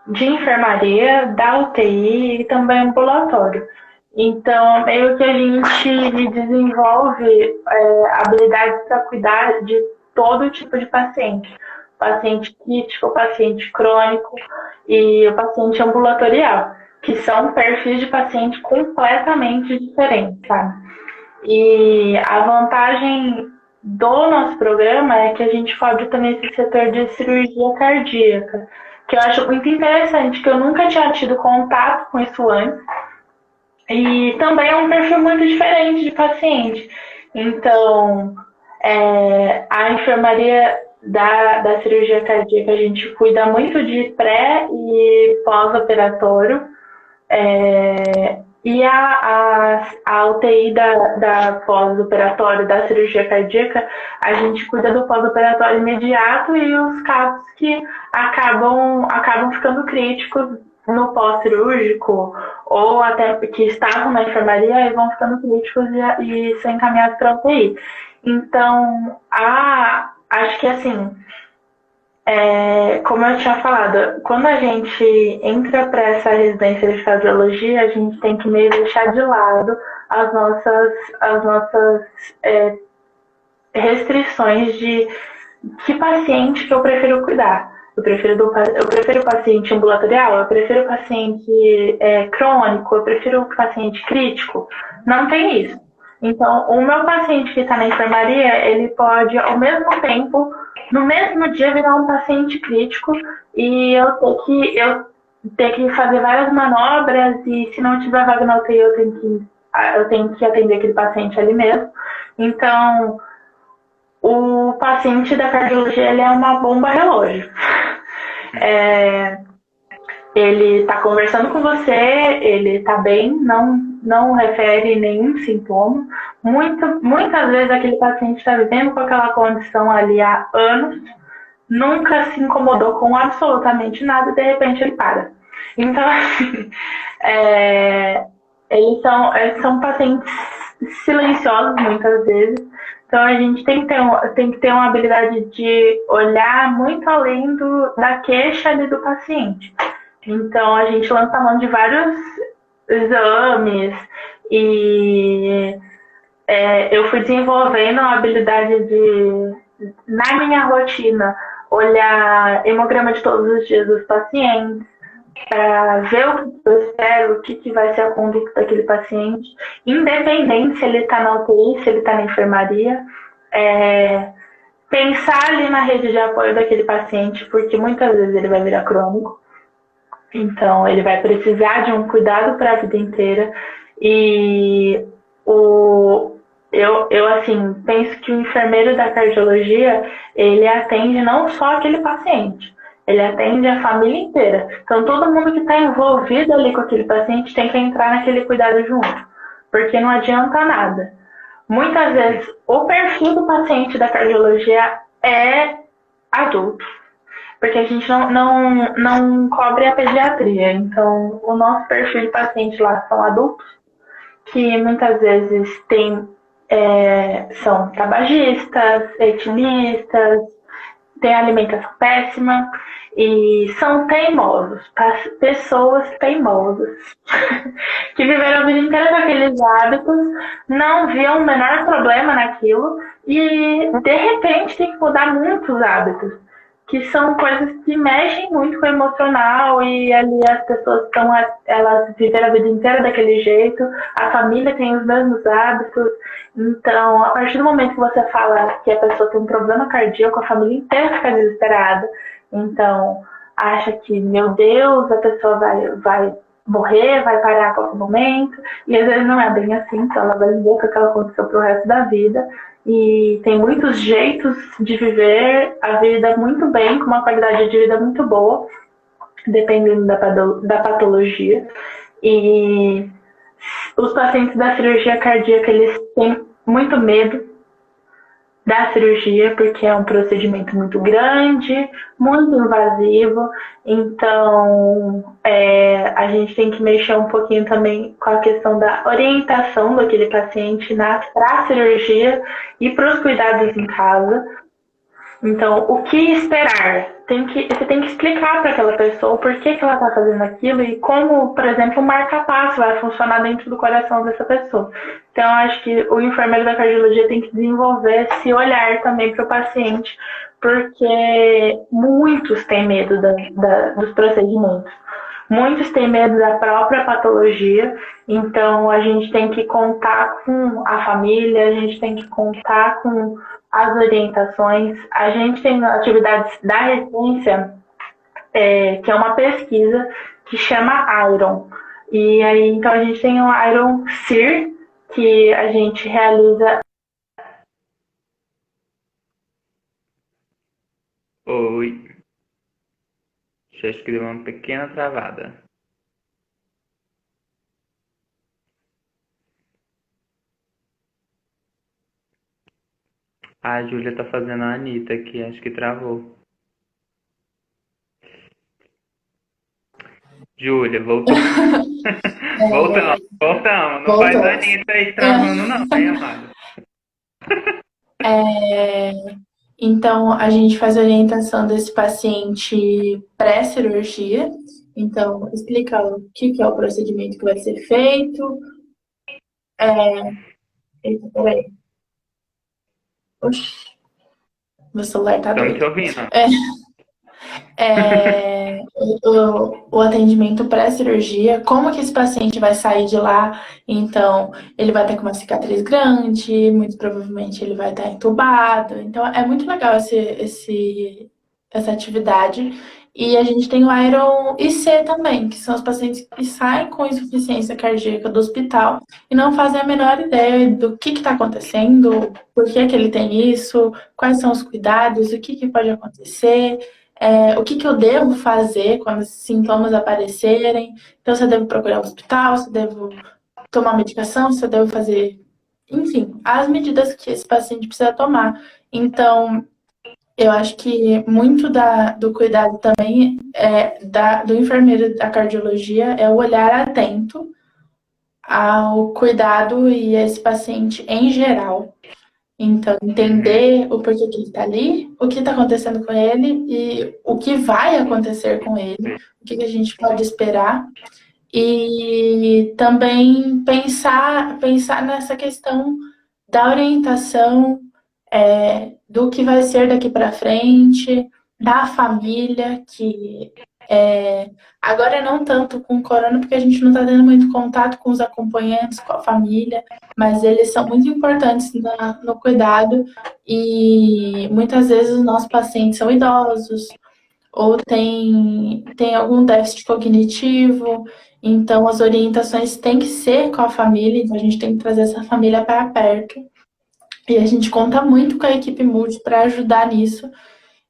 de enfermaria, da UTI e também ambulatório. Então, meio que a gente desenvolve habilidades para cuidar de todo tipo de paciente. Paciente crítico, paciente crônico e o paciente ambulatorial, que são perfis de paciente completamente diferentes, sabe? E a vantagem do nosso programa é que a gente cobre também esse setor de cirurgia cardíaca, que eu acho muito interessante, que eu nunca tinha tido contato com isso antes. E também é um perfil muito diferente de paciente. Então, a enfermaria da cirurgia cardíaca, a gente cuida muito de pré e pós-operatório. E a UTI da pós-operatório da cirurgia cardíaca, a gente cuida do pós-operatório imediato e os casos que acabam ficando críticos no pós-cirúrgico ou até que estavam na enfermaria e vão ficando críticos e são encaminhados para a UTI. Então, acho que assim, como eu tinha falado, quando a gente entra para essa residência de cardiologia, a gente tem que meio deixar de lado as nossas restrições de que paciente que eu prefiro cuidar. Eu prefiro paciente ambulatorial, eu prefiro paciente crônico, eu prefiro paciente crítico. Não tem isso. Então, o meu paciente que está na enfermaria, ele pode, ao mesmo tempo, no mesmo dia, virar um paciente crítico e eu ter que fazer várias manobras e se não tiver vaga na UTI, eu tenho que atender aquele paciente ali mesmo. Então, o paciente da cardiologia, ele é uma bomba relógio. Ele está conversando com você, ele está bem, não refere nenhum sintoma. Muitas vezes aquele paciente está vivendo com aquela condição ali há anos, nunca se incomodou com absolutamente nada e de repente ele para. Então, assim, eles são pacientes silenciosos muitas vezes. Então a gente tem que ter uma habilidade de olhar muito além da queixa ali do paciente. Então a gente lança a mão de vários exames e eu fui desenvolvendo a habilidade de, na minha rotina, olhar hemograma de todos os dias dos pacientes, para ver o que eu espero, o que vai ser a conduta daquele paciente, independente se ele está na UTI, se ele está na enfermaria. Pensar ali na rede de apoio daquele paciente, porque muitas vezes ele vai virar crônico, então ele vai precisar de um cuidado para a vida inteira. E eu assim, penso que o enfermeiro da cardiologia, ele atende não só aquele paciente, ele atende a família inteira. Então, todo mundo que está envolvido ali com aquele paciente tem que entrar naquele cuidado junto, porque não adianta nada. Muitas vezes, o perfil do paciente da cardiologia é adulto, porque a gente não cobre a pediatria. Então, o nosso perfil de paciente lá são adultos, que muitas vezes têm são tabagistas, etilistas, têm alimentação péssima e são teimosos, pessoas teimosas, que viveram a vida inteira com aqueles hábitos, não viam o menor problema naquilo e de repente tem que mudar muitos hábitos, que são coisas que mexem muito com o emocional e ali as pessoas estão, elas viveram a vida inteira daquele jeito, a família tem os mesmos hábitos, então a partir do momento que você fala que a pessoa tem um problema cardíaco, a família inteira fica desesperada, então acha que, meu Deus, a pessoa vai morrer, vai parar a qualquer momento, e às vezes não é bem assim, então ela vai viver com aquilo que aconteceu pro resto da vida, e tem muitos jeitos de viver a vida muito bem, com uma qualidade de vida muito boa, dependendo da patologia. E os pacientes da cirurgia cardíaca, eles têm muito medo da cirurgia, porque é um procedimento muito grande, muito invasivo, então a gente tem que mexer um pouquinho também com a questão da orientação daquele paciente para a cirurgia e para os cuidados em casa. Então, o que esperar? Você tem que explicar para aquela pessoa por que ela está fazendo aquilo e como, por exemplo, o marca-passo vai funcionar dentro do coração dessa pessoa. Então, eu acho que o enfermeiro da cardiologia tem que desenvolver esse olhar também para o paciente, porque muitos têm medo dos procedimentos. Muitos têm medo da própria patologia, então a gente tem que contar com a família, a gente tem que contar com as orientações. A gente tem atividades da residência, que é uma pesquisa que chama IRON. E aí, então, a gente tem o IRON CIR, que a gente realiza. Oi. Acho que deu uma pequena travada. A Júlia tá fazendo a Anitta aqui, acho que travou. Júlia, voltou. Voltamos. Não faz a Anitta aí travando, não, hein, amada? Então, a gente faz a orientação desse paciente pré-cirurgia. Então, explica o que é o procedimento que vai ser feito. Eita, peraí. Oxi, meu celular tá Estamos te doido. ouvindo. O atendimento pré-cirurgia, como que esse paciente vai sair de lá. Então, ele vai estar com uma cicatriz grande, muito provavelmente ele vai estar entubado. Então, é muito legal essa atividade. E a gente tem o Iron IC também, que são os pacientes que saem com insuficiência cardíaca do hospital e não fazem a menor ideia do que está acontecendo, por que ele tem isso, quais são os cuidados, o que pode acontecer. O que eu devo fazer quando esses sintomas aparecerem. Então, se eu devo procurar o hospital, se eu devo tomar medicação, se eu devo fazer... Enfim, as medidas que esse paciente precisa tomar. Então, eu acho que muito do cuidado também do enfermeiro da cardiologia é o olhar atento ao cuidado e a esse paciente em geral. Então, entender o porquê que ele está ali, o que está acontecendo com ele e o que vai acontecer com ele, o que a gente pode esperar. E também pensar nessa questão da orientação, do que vai ser daqui para frente, da família, que agora não tanto com o corona, porque a gente não está tendo muito contato com os acompanhantes, com a família, mas eles são muito importantes no cuidado e muitas vezes os nossos pacientes são idosos ou tem algum déficit cognitivo, então as orientações têm que ser com a família, então a gente tem que trazer essa família para perto e a gente conta muito com a equipe multi para ajudar nisso.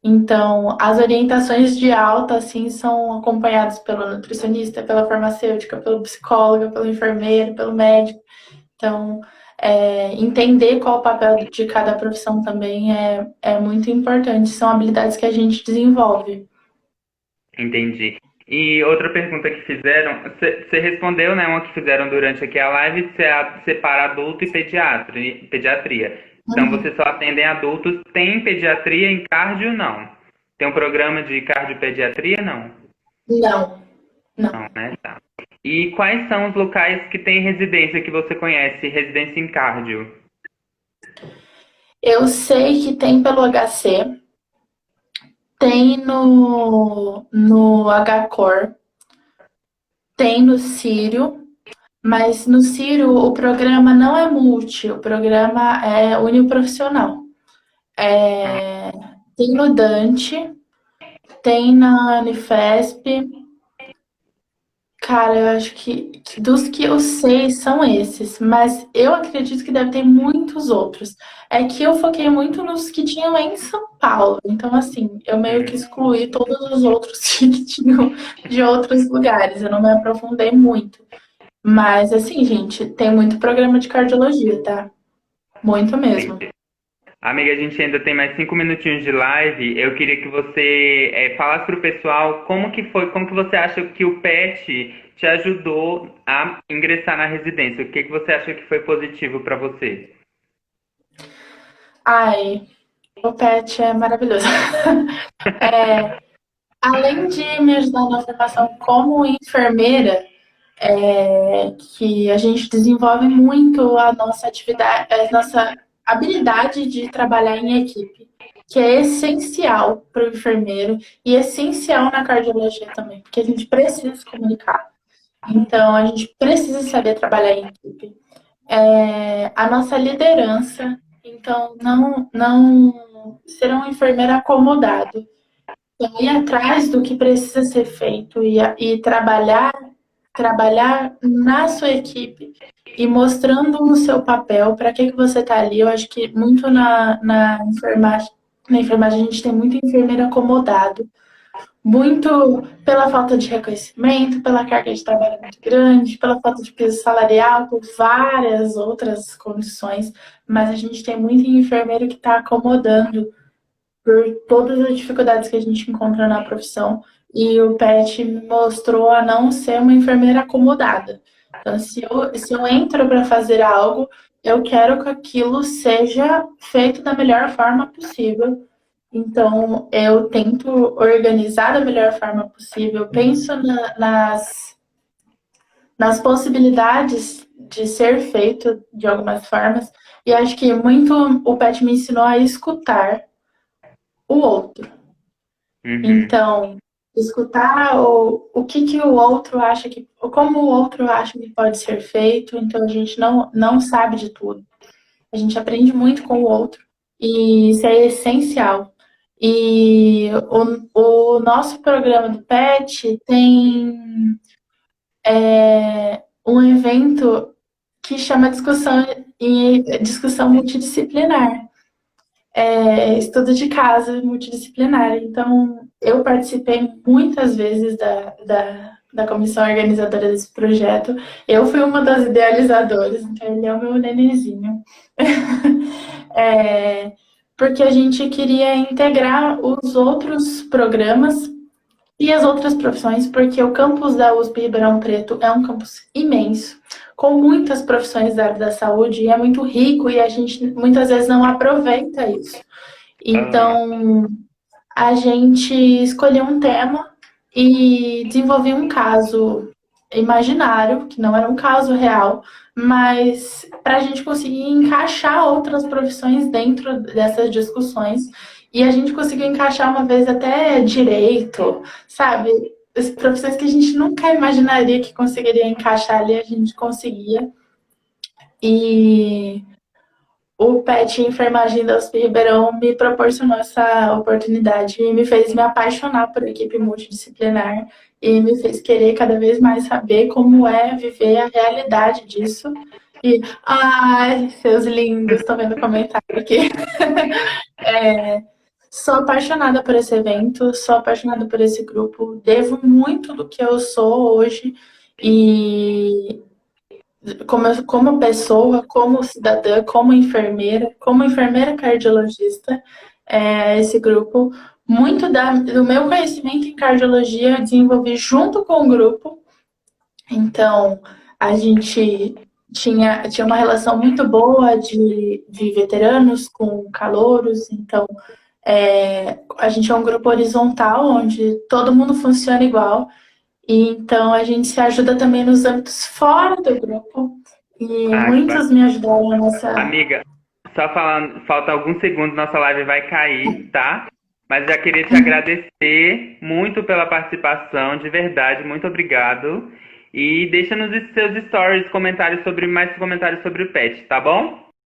Então, as orientações de alta, assim, são acompanhadas pelo nutricionista, pela farmacêutica, pelo psicólogo, pelo enfermeiro, pelo médico. Então, entender qual o papel de cada profissão também é muito importante. São habilidades que a gente desenvolve. Entendi. E outra pergunta que fizeram, você respondeu, né, uma que fizeram durante aqui a live, você separa adulto e pediatria. Então Uhum. vocês só atendem adultos, tem pediatria em cardio? Não. Tem um programa de cardiopediatria? Não. Não, Não, não. né? Tá. E quais são os locais que tem residência que você conhece, residência em cardio? Eu sei que tem pelo HC, tem no HCor, tem no Sírio, mas no Sírio o programa não é multi, o programa é uniprofissional. Ah, Tem no Dante, tem na Unifesp. Cara, eu acho que dos que eu sei são esses, mas eu acredito que deve ter muitos outros. É que eu foquei muito nos que tinham em São Paulo. Então, assim, eu meio que uhum. excluí todos os outros que tinham de outros lugares. Eu não me aprofundei muito. Mas, assim, gente, tem muito programa de cardiologia, tá? Muito mesmo. Entendi. Amiga, a gente ainda tem mais 5 minutinhos de live. Eu queria que você falasse para o pessoal como que foi, como que você acha que o PET te ajudou a ingressar na residência. O que que você acha que foi positivo para você? Ai, o PET é maravilhoso. Além de me ajudar na formação como enfermeira, que a gente desenvolve muito a nossa atividade, a nossa habilidade de trabalhar em equipe, que é essencial para o enfermeiro e essencial na cardiologia também, porque a gente precisa se comunicar. Então, a gente precisa saber trabalhar em equipe. A nossa liderança, então, não ser um enfermeiro acomodado, ir atrás do que precisa ser feito e trabalhar na sua equipe e mostrando o seu papel, para que você está ali. Eu acho que muito na enfermagem a gente tem muito enfermeiro acomodado, muito pela falta de reconhecimento, pela carga de trabalho muito grande, pela falta de piso salarial, por várias outras condições, mas a gente tem muito enfermeiro que está acomodando por todas as dificuldades que a gente encontra na profissão. E o PET me mostrou a não ser uma enfermeira acomodada. Então, se eu entro para fazer algo, eu quero que aquilo seja feito da melhor forma possível. Então, eu tento organizar da melhor forma possível, penso nas possibilidades de ser feito de algumas formas, e acho que muito o PET me ensinou a escutar o outro. Uhum. Então, escutar o que o outro acha que, como o outro acha que pode ser feito. Então, a gente não sabe de tudo. A gente aprende muito com o outro e isso é essencial. E o nosso programa do PET tem um evento que chama discussão multidisciplinar. Estudo de caso multidisciplinar. Então, eu participei muitas vezes da comissão organizadora desse projeto. Eu fui uma das idealizadoras, então ele é o meu nenenzinho. É, porque a gente queria integrar os outros programas e as outras profissões, porque o campus da USP Ribeirão Preto é um campus imenso, com muitas profissões da área da saúde, e é muito rico e a gente muitas vezes não aproveita isso. Ah, Então, a gente escolheu um tema e desenvolveu um caso imaginário, que não era um caso real, mas para a gente conseguir encaixar outras profissões dentro dessas discussões. E a gente conseguiu encaixar uma vez até direito, sabe? As profissões que a gente nunca imaginaria que conseguiria encaixar ali, a gente conseguia. E o PET Enfermagem da USP Ribeirão me proporcionou essa oportunidade e me fez me apaixonar por equipe multidisciplinar e me fez querer cada vez mais saber como é viver a realidade disso. E, ai, seus lindos, estou vendo comentário aqui. Sou apaixonada por esse evento, sou apaixonada por esse grupo, devo muito do que eu sou hoje e como pessoa, como cidadã, como enfermeira cardiologista, esse grupo, muito do meu conhecimento em cardiologia eu desenvolvi junto com o grupo. Então, a gente tinha uma relação muito boa de veteranos com calouros. Então, a gente é um grupo horizontal, onde todo mundo funciona igual. E, então, a gente se ajuda também nos âmbitos fora do grupo. E Ah, que muitos me ajudaram nessa. amiga, só falando, falta alguns segundos, nossa live vai cair, tá? Mas já queria te agradecer muito pela participação, de verdade, muito obrigado. E deixa nos seus stories mais comentários sobre o pet, tá bom?